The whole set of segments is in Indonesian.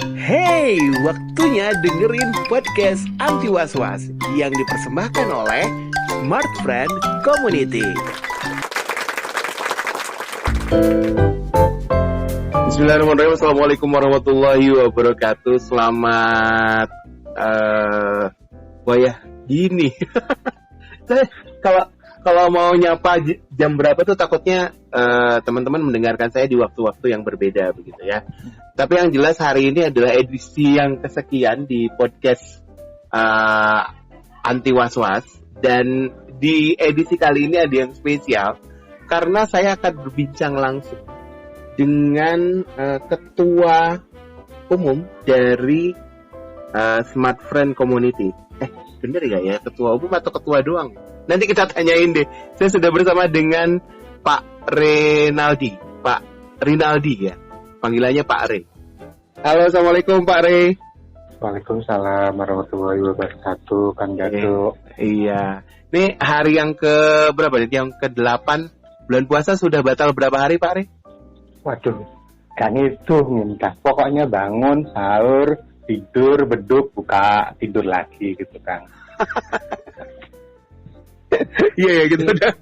Hey, waktunya dengerin podcast Anti Was-Was yang dipersembahkan oleh Smart Friend Community. Bismillahirrahmanirrahim. Assalamualaikum warahmatullahi wabarakatuh. Selamat gini. Saya kalau mau nyapa jam berapa tuh takutnya teman-teman mendengarkan saya di waktu-waktu yang berbeda begitu ya. Tapi yang jelas hari ini adalah edisi yang kesekian di podcast Anti Was-Was, dan di edisi kali ini ada yang spesial karena saya akan berbincang langsung dengan ketua umum dari Smart Friend Community. Bener gak ya, ketua umum atau ketua doang? Nanti kita tanyain deh. Saya sudah bersama dengan Pak Rinaldi. Pak Rinaldi ya, panggilannya Pak Re. Halo, assalamualaikum Pak Re. Waalaikumsalam warahmatullahi wabarakatuh, Kang Dado. Iya. Ini hari yang ke berapa nih? Yang ke-8 bulan puasa, sudah batal berapa hari Pak Re? Waduh, kan itu minta. Pokoknya bangun, sahur, tidur, beduk, buka, tidur lagi gitu, Kang. Iya gitu udah.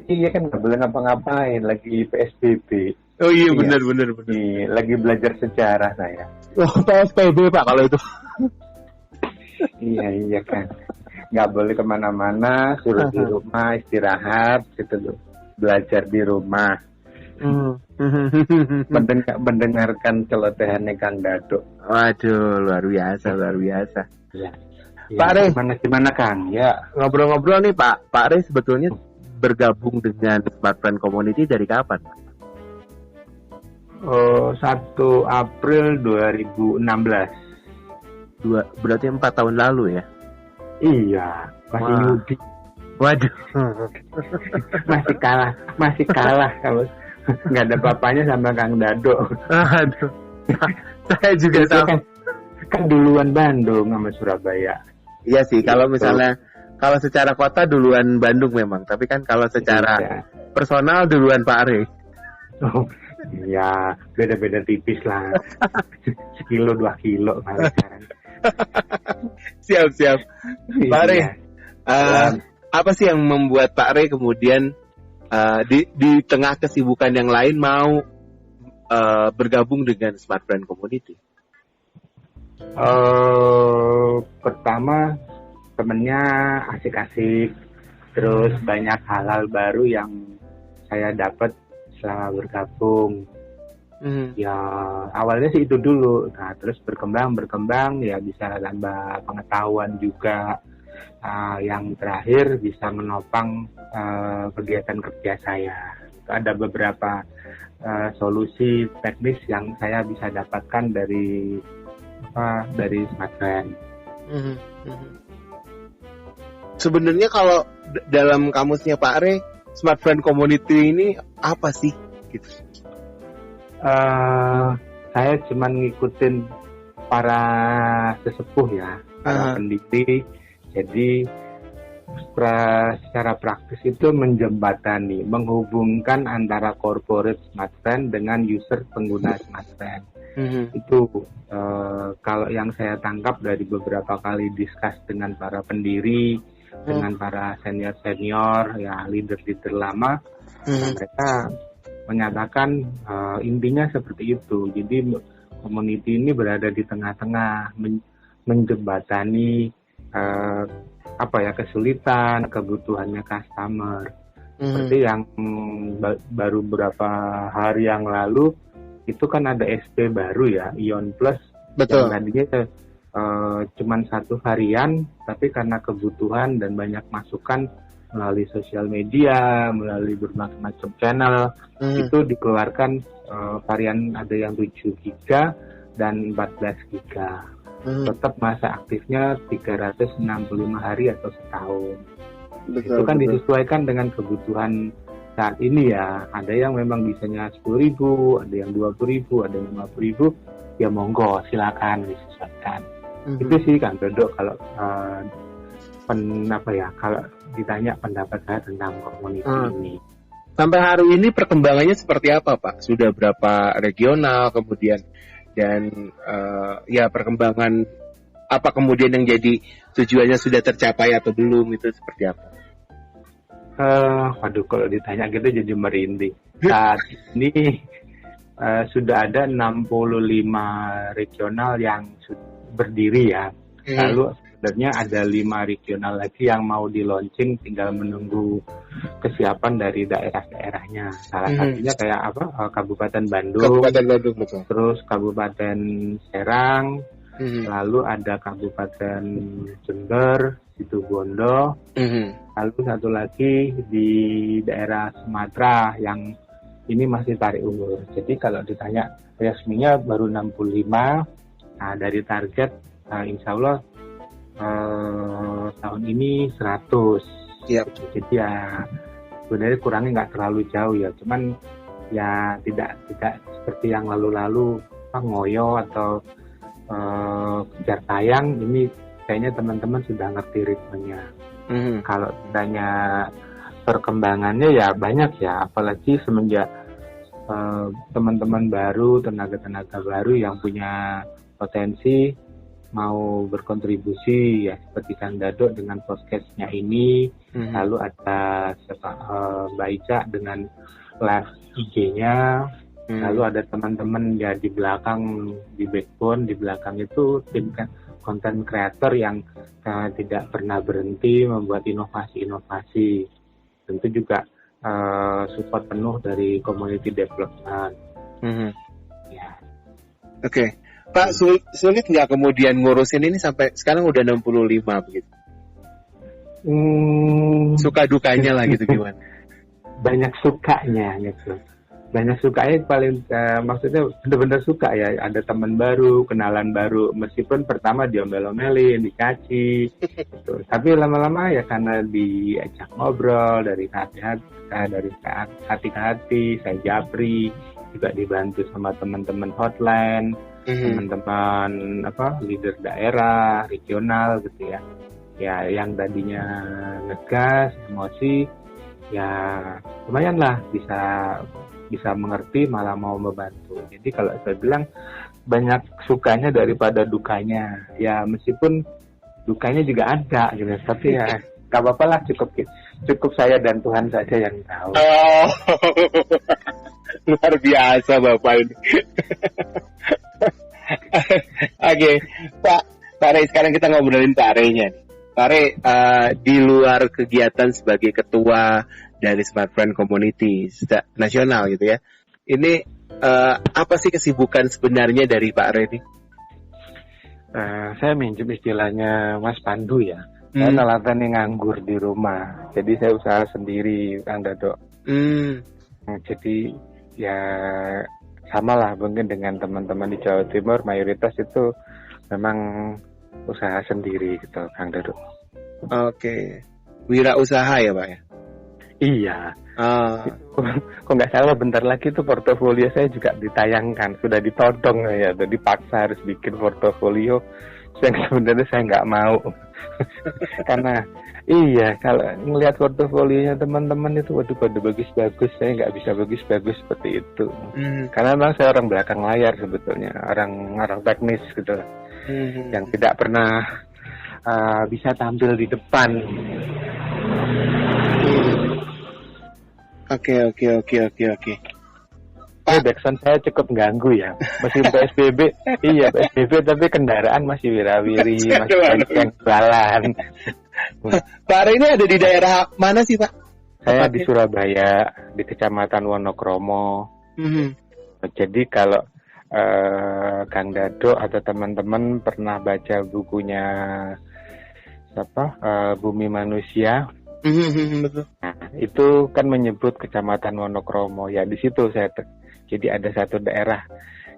Iya kan nggak boleh ngapa-ngapain, lagi PSBB. Oh iya, benar. Iya, lagi belajar sejarah saya. Oh, PSBB Pak kalau itu. Iya kan. Nggak boleh kemana-mana, suruh di rumah istirahat gitu loh. Belajar di rumah. Mendengarkan celotehannya Kang Dado. Waduh, luar biasa. Ya. Pak Re, gimana Kang? Ya, ngobrol-ngobrol nih Pak Re sebetulnya bergabung dengan Smart Friend Community dari kapan? 1 April 2016. Berarti 4 tahun lalu ya? Iya, masih nyudi. Waduh. masih kalah kalau nggak ada papanya sama Kang Dado. Aduh. Saya juga sama. Kan duluan Bandung sama Surabaya. Iya sih, kalau misalnya kalau secara kota duluan Bandung memang, tapi kan kalau secara personal duluan Pak Re. Oh, iya, beda-beda tipis lah. 1 kilo 2 kilo malah sekarang. Siap. Pak Re, apa sih yang membuat Pak Re kemudian di tengah kesibukan yang lain mau bergabung dengan Smart Friend Community? Pertama temennya asik-asik, terus banyak hal-hal baru yang saya dapat selama bergabung. Ya awalnya sih itu dulu, nah terus berkembang ya bisa tambah pengetahuan juga. Yang terakhir bisa menopang kegiatan kerja saya. Ada beberapa solusi teknis yang saya bisa dapatkan dari Smart Friend. Sebenarnya kalau dalam kamusnya Pak Re, Smart Friend Community ini apa sih? Gitu. Saya cuma ngikutin para sesepuh ya, para pendiri. Jadi secara praktis itu menjembatani, menghubungkan antara corporate Smart Friend dengan user pengguna Smart Friend. Itu kalau yang saya tangkap dari beberapa kali diskus dengan para pendiri, dengan para senior ya, leader lama, mereka menyatakan intinya seperti itu. Jadi community ini berada di tengah-tengah, menjembatani kesulitan, kebutuhannya customer. Seperti yang baru beberapa hari yang lalu itu kan ada SP baru ya, Ion Plus. Betul. Yang tadinya cuman 1 varian, tapi karena kebutuhan dan banyak masukan melalui sosial media, melalui berbagai macam channel, itu dikeluarkan varian ada yang 7 GB dan 14 GB. Tetap masa aktifnya 365 hari atau setahun. Betul, itu kan disesuaikan dengan kebutuhan saat ini ya. Ada yang memang bisanya 10.000, ada yang 20.000, ada yang 50.000. Ya monggo, silakan disesuaikan. Itu sih Kang Dodo kalau kalau ditanya pendapat saya tentang komunitas ini. Sampai hari ini perkembangannya seperti apa Pak? Sudah berapa regional, kemudian dan ya perkembangan apa kemudian yang jadi tujuannya sudah tercapai atau belum, itu seperti apa? Waduh, kalau ditanya gitu jadi merinding. Saat ini sudah ada 65 regional yang berdiri ya. Lalu sebenarnya ada 5 regional lagi yang mau di launching, tinggal menunggu kesiapan dari daerah-daerahnya. Salah satunya kayak Kabupaten Bandung, betul. Terus Kabupaten Serang, lalu ada Kabupaten Jember, Situbondo, lalu satu lagi di daerah Sumatera yang ini masih tarik ulur. Jadi kalau ditanya resminya baru 65. Nah, dari target insya Allah tahun ini 100. Jadi ya sebenarnya kurangnya nggak terlalu jauh ya. Cuman ya tidak seperti yang lalu-lalu ngoyo atau kejar tayang. Ini kayaknya teman-teman sudah ngerti ritmenya. Kalau ditanya perkembangannya ya banyak ya, apalagi semenjak teman-teman baru, tenaga-tenaga baru yang punya potensi mau berkontribusi ya, seperti Kang Dado dengan podcastnya ini, lalu ada Mbak Ica dengan live IG-nya, lalu ada teman-teman ya di belakang, di backbone, di belakang itu tim content creator yang tidak pernah berhenti membuat inovasi-inovasi. Tentu juga support penuh dari community development. Ya. Oke. Pak, sulit nggak kemudian ngurusin ini sampai sekarang udah 65 begitu? Suka dukanya lah gitu gimana? Banyak sukanya gitu. Banyak sukanya paling maksudnya benar-benar suka ya, ada teman baru, kenalan baru, meskipun pertama diomelin, dicaci gitu. Tapi lama-lama ya karena diajak ngobrol dari hati ke hati, saya japri, juga dibantu sama teman-teman hotline, teman-teman leader daerah, regional gitu ya. Ya yang tadinya ngegas, emosi, ya lumayan lah bisa mengerti, malah mau membantu. Jadi kalau saya bilang banyak sukanya daripada dukanya. Ya meskipun dukanya juga ada gitu, tapi ya gak apa-apa lah, cukup saya dan Tuhan saja yang tahu. Oh, luar biasa Bapak ini. Oke, Pak Rey, sekarang kita ngobrolin Pak Rey-nya. Pak Rey, di luar kegiatan sebagai ketua dari Smart Friend Community nasional gitu ya, ini apa sih kesibukan sebenarnya dari Pak Rey ini? Saya minjem istilahnya Mas Pandu ya. Saya nelaten nganggur di rumah, jadi saya usaha sendiri, Kang Dado. Jadi ya sama lah mungkin dengan teman-teman di Jawa Timur, mayoritas itu memang usaha sendiri gitu, Kang Dado. Oke. Wirausaha ya Pak ya? Iya. Kok nggak salah bentar lagi tuh portofolio saya juga ditayangkan, sudah ditodong ya, jadi dipaksa harus bikin portofolio yang sebenarnya saya nggak mau. Karena iya, kalau ngelihat portofolionya teman-teman itu waduh pada bagus-bagus, saya nggak bisa bagus-bagus seperti itu. Karena memang saya orang belakang layar sebetulnya, orang teknis gitu, yang tidak pernah bisa tampil di depan. Oke. Backsound saya cukup mengganggu ya. Masih PSBB, iya PSBB tapi kendaraan masih wirawiri, masih banyak jalan. Pak Rey ini ada di daerah mana sih Pak? Saya di Surabaya, di Kecamatan Wonokromo. Jadi kalau Kang Dado atau teman-teman pernah baca bukunya Bumi Manusia? Betul. Nah, itu kan menyebut Kecamatan Wonokromo ya, di situ saya jadi ada satu daerah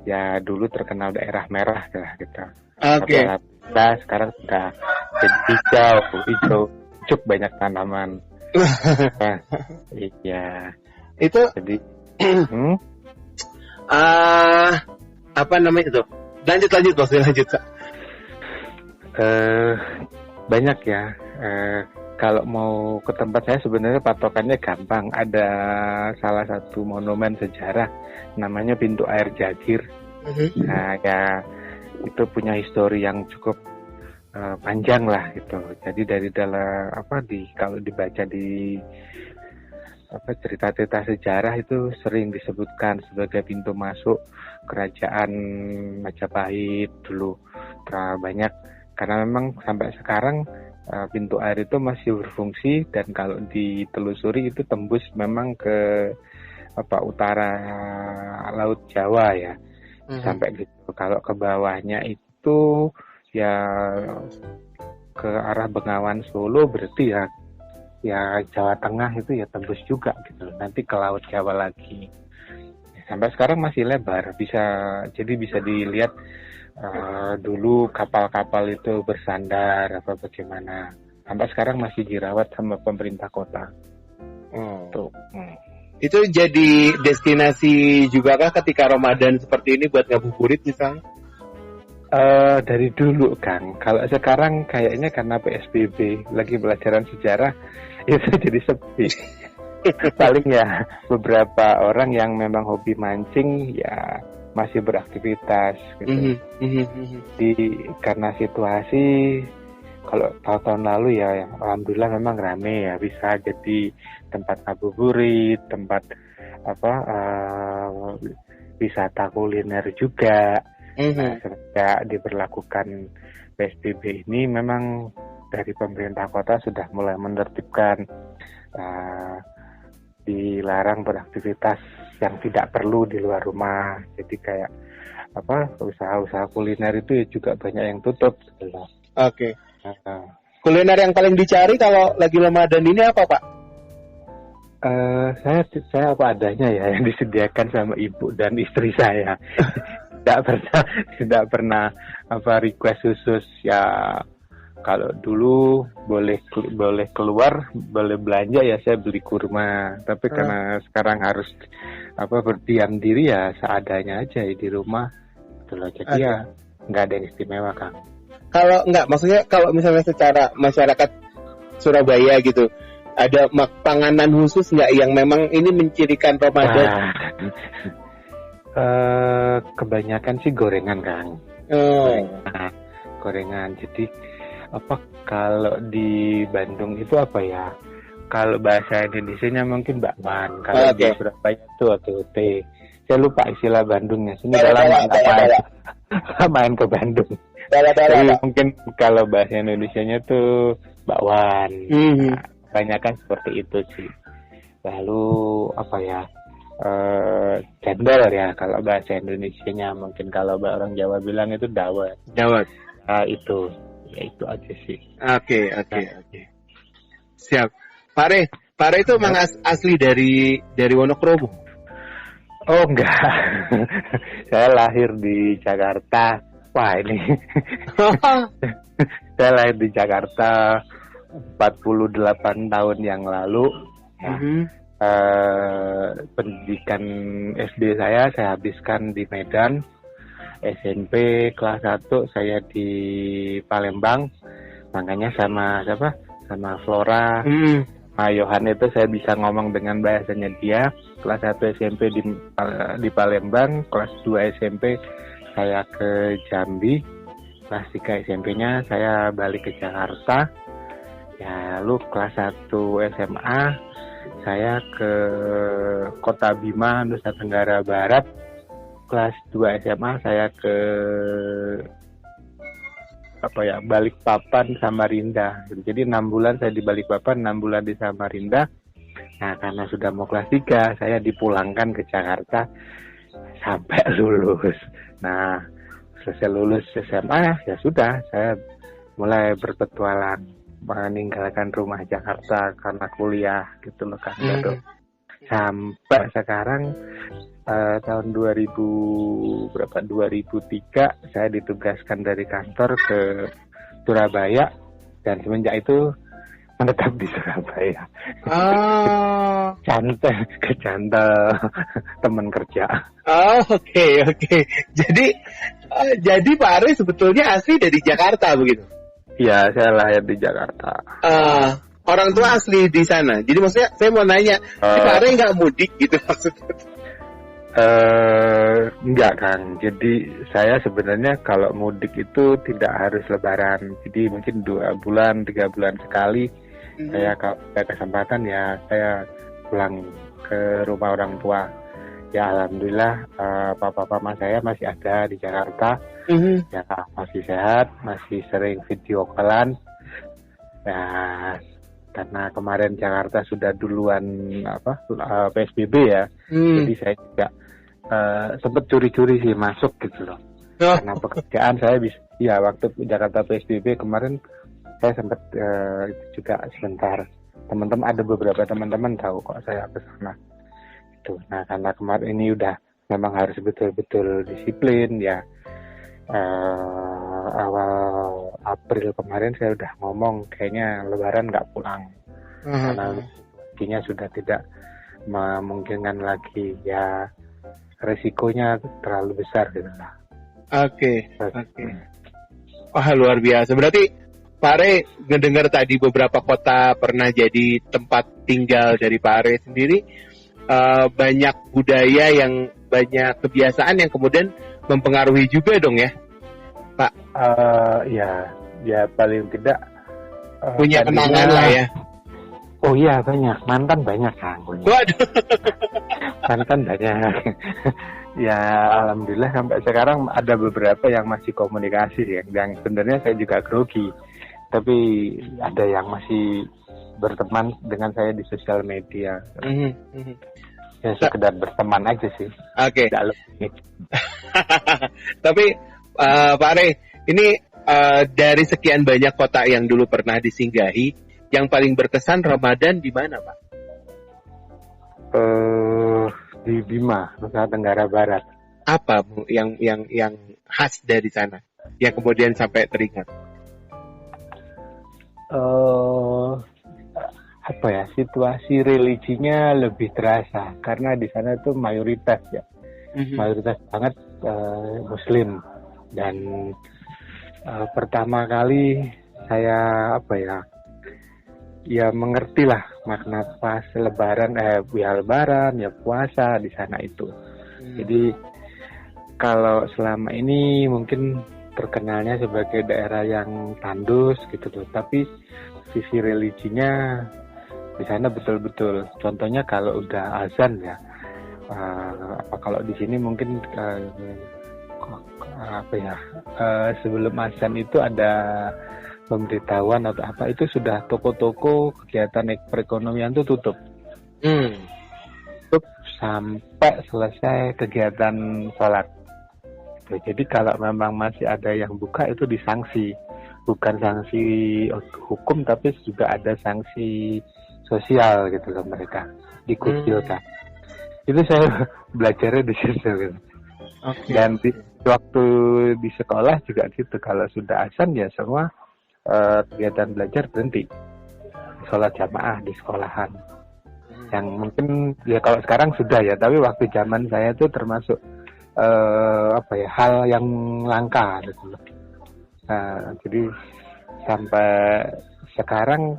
ya dulu terkenal daerah merah lah gitu. Oke. Nah, sekarang sudah jadi hijau, cukup banyak tanaman. Nah, iya. Itu jadi apa namanya itu? Lanjut Kak. Banyak ya. Kalau mau ke tempat saya sebenarnya patokannya gampang. Ada salah satu monumen sejarah namanya Pintu Air Jagir. Nah ya itu punya histori yang cukup panjang lah gitu. Jadi dari dalam kalau dibaca di cerita-cerita sejarah itu sering disebutkan sebagai pintu masuk kerajaan Majapahit dulu. Banyak karena memang sampai sekarang pintu air itu masih berfungsi, dan kalau ditelusuri itu tembus memang ke utara Laut Jawa ya. Sampai gitu. Kalau ke bawahnya itu ya ke arah Bengawan Solo, berarti ya Jawa Tengah itu ya tembus juga gitu. Nanti ke Laut Jawa lagi. Sampai sekarang masih lebar, bisa dilihat dulu kapal-kapal itu bersandar bagaimana. Sampai sekarang masih dirawat sama pemerintah kota. Tuh. Itu jadi destinasi juga kah ketika Ramadan seperti ini buat ngabuburit misalnya? Dari dulu Kang. Kalau sekarang kayaknya karena PSBB lagi pelajaran sejarah itu jadi sepi. Paling ya beberapa orang yang memang hobi mancing ya masih beraktivitas gitu. Karena situasi kalau tahun-tahun lalu ya alhamdulillah memang rame ya, bisa jadi tempat ngabuburit, tempat wisata kuliner juga. Sejak diberlakukan PSBB ini memang dari pemerintah kota sudah mulai menertibkan dilarang beraktivitas yang tidak perlu di luar rumah. Jadi kayak usaha-usaha kuliner itu ya juga banyak yang tutup. Oke. Kuliner yang paling dicari kalau lagi Ramadan ini apa, Pak? Saya apa adanya ya yang disediakan sama ibu dan istri saya. Tidak pernah request khusus ya. Kalau dulu boleh keluar, boleh belanja ya saya beli kurma. Tapi karena sekarang harus berdiam diri ya seadanya aja ya di rumah. Jadi ya nggak ada yang istimewa Kang. Kalau maksudnya kalau misalnya secara masyarakat Surabaya gitu, ada panganan khusus nggak yang memang ini mencirikan Ramadan? Kebanyakan sih gorengan Kang. Gorengan. Jadi kalau di Bandung itu ya? Kalau bahasa Indonesianya mungkin bakwan. Kalau di Surabaya itu OTT. Saya lupa istilah Bandungnya. Sini main ke Bandung. Tapi mungkin kalau bahasa Indonesianya tuh bakwan. Nah, kebanyakan seperti itu sih. Lalu cendol ya kalau bahasa Indonesianya. Mungkin kalau orang Jawa bilang itu dawet. Nah, itu aja sih. Oke. Siap. Pare itu memang asli dari Wonokromo. Oh enggak. Saya lahir di Jakarta. Wah ini. Saya lahir di Jakarta 48 tahun yang lalu. Pendidikan SD saya habiskan di Medan. SMP kelas 1 saya di Palembang. Makanya sama Flora. Yohan itu saya bisa ngomong dengan bahasanya dia. Kelas 1 SMP di Palembang, kelas 2 SMP saya ke Jambi, kelas 3 SMP-nya saya balik ke Jakarta. Ya, lalu kelas 1 SMA saya ke Kota Bima, Nusa Tenggara Barat. Kelas 2 SMA saya ke Balikpapan, Samarinda. Jadi 6 bulan saya di Balikpapan, 6 bulan di Samarinda. Nah, karena sudah mau kelas 3, saya dipulangkan ke Jakarta sampai lulus. Nah, selesai lulus SMA, ya sudah, saya mulai berpetualang meninggalkan rumah Jakarta karena kuliah gitu loh kan. Sampai sekarang tahun 2003 saya ditugaskan dari kantor ke Surabaya, dan semenjak itu menetap di Surabaya. Kecantol teman kerja. Oke. Jadi Pak Ari sebetulnya asli dari Jakarta begitu? Iya, saya lahir di Jakarta. Orang tua asli di sana. Jadi maksudnya saya mau nanya, Pak Ari nggak mudik gitu maksudnya? Enggak Kang, jadi saya sebenarnya kalau mudik itu tidak harus lebaran, jadi mungkin 2 bulan, 3 bulan sekali. Saya kalau ada kesempatan ya saya pulang ke rumah orang tua. Ya alhamdulillah papa mama saya masih ada di Jakarta, ya masih sehat, masih sering video callan. Ya karena kemarin Jakarta sudah duluan PSBB ya, jadi saya juga sempat curi-curi sih masuk gitu loh. Karena pekerjaan saya bisa, ya waktu Jakarta PSBB kemarin saya sempat itu juga sebentar. Teman-teman ada beberapa teman-teman tahu kok saya ke sana. Itu. Nah karena kemarin ini udah memang harus betul-betul disiplin ya. Awal April kemarin saya udah ngomong kayaknya Lebaran nggak pulang karena artinya sudah tidak memungkinkan lagi ya. Resikonya terlalu besar gitu lah. Oke. Wah luar biasa. Berarti Pak Are ngedengar tadi beberapa kota pernah jadi tempat tinggal dari Pak Are sendiri, banyak budaya yang banyak kebiasaan yang kemudian mempengaruhi juga dong ya, Pak? Ya paling tidak punya kenangan lah ya. Oh iya banyak, mantan banyak Kang. Waduh. Mantan banyak. Ya alhamdulillah sampai sekarang ada beberapa yang masih komunikasi ya. Yang sebenarnya saya juga grogi, tapi ada yang masih berteman dengan saya di sosial media. Ya sekedar berteman aja sih. Oke. Tapi Pak Are, ini dari sekian banyak kota yang dulu pernah disinggahi, yang paling berkesan Ramadan di mana, Pak? Di Bima, Nusa Tenggara Barat. Apa yang khas dari sana, yang kemudian sampai teringat? Apa ya, situasi religinya lebih terasa karena di sana itu mayoritas ya, mayoritas banget Muslim. Dan pertama kali saya mengerti lah makna pas Lebaran, ya puasa di sana itu. Jadi kalau selama ini mungkin terkenalnya sebagai daerah yang tandus gitu loh, tapi sisi religinya di sana betul-betul. Contohnya kalau udah azan ya, kalau di sini mungkin sebelum azan itu ada pemberitahuan atau apa, itu sudah toko-toko kegiatan perekonomian itu tutup. Tutup sampai selesai kegiatan sholat. Jadi kalau memang masih ada yang buka itu disanksi, bukan sanksi hukum tapi juga ada sanksi sosial gitu loh, mereka dikucilkan. Itu saya belajarnya di situ gitu. Okay. Dan waktu di sekolah juga gitu, kalau sudah azan ya semua kegiatan belajar berhenti, sholat jamaah di sekolahan. Yang mungkin ya kalau sekarang sudah ya, tapi waktu zaman saya itu termasuk hal yang langka gitu loh. Jadi sampai sekarang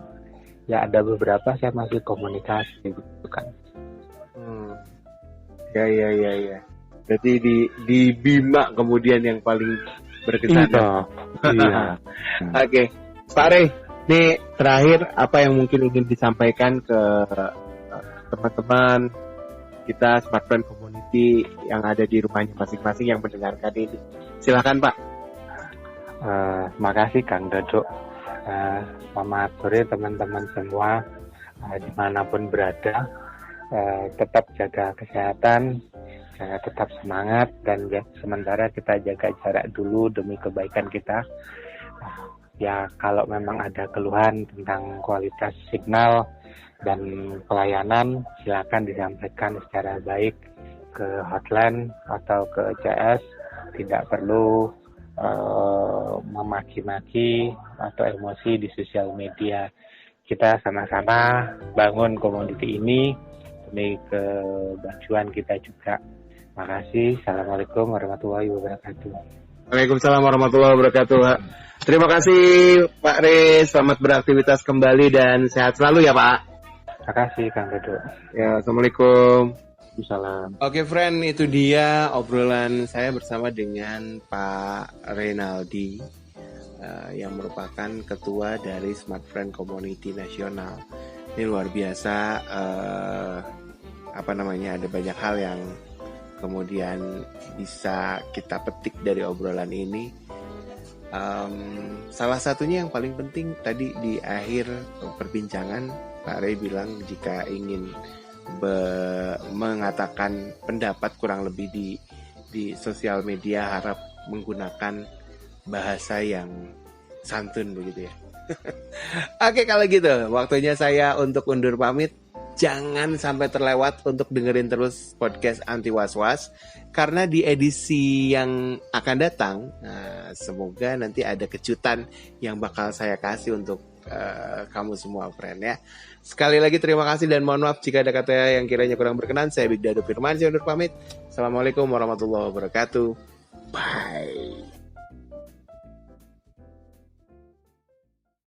ya ada beberapa saya masih komunikasi gitu kan. Ya. Berarti di Bima kemudian yang paling berkesan. Iya. Oke, Pak Are, ini terakhir apa yang mungkin ingin disampaikan ke teman-teman kita Smartfriend Community yang ada di rumahnya masing-masing yang mendengarkan ini? Silakan Pak. Makasih Kang Dodo. Selamat sore teman-teman semua, dimanapun berada. Tetap jaga kesehatan, tetap semangat, dan sementara kita jaga jarak dulu demi kebaikan kita. Ya kalau memang ada keluhan tentang kualitas signal dan pelayanan, silakan disampaikan secara baik ke hotline atau ke CS. Tidak perlu memaki-maki atau emosi di sosial media. Kita sama-sama bangun community ini demi kemajuan kita juga. Makasih. Assalamualaikum warahmatullahi wabarakatuh. Waalaikumsalam warahmatullahi wabarakatuh. Terima kasih Pak Are, selamat beraktivitas kembali dan sehat selalu ya Pak. Terima kasih Kang Dodo. Ya, Assalamualaikum. Waalaikumsalam. Oke friend, itu dia obrolan saya bersama dengan Pak Renaldi yang merupakan ketua dari Smart Friend Community Nasional. Ini luar biasa, ada banyak hal yang kemudian bisa kita petik dari obrolan ini. Salah satunya yang paling penting tadi di akhir perbincangan Pak Rey bilang jika ingin mengatakan pendapat kurang lebih di sosial media harap menggunakan bahasa yang santun begitu ya. Oke kalau gitu waktunya saya untuk undur pamit. Jangan sampai terlewat untuk dengerin terus podcast Anti Was-Was karena di edisi yang akan datang, semoga nanti ada kejutan yang bakal saya kasih untuk kamu semua friend ya. Sekali lagi terima kasih dan mohon maaf jika ada kata yang kiranya kurang berkenan. Saya Big Dado Firman, saya undur pamit. Assalamualaikum warahmatullahi wabarakatuh. Bye.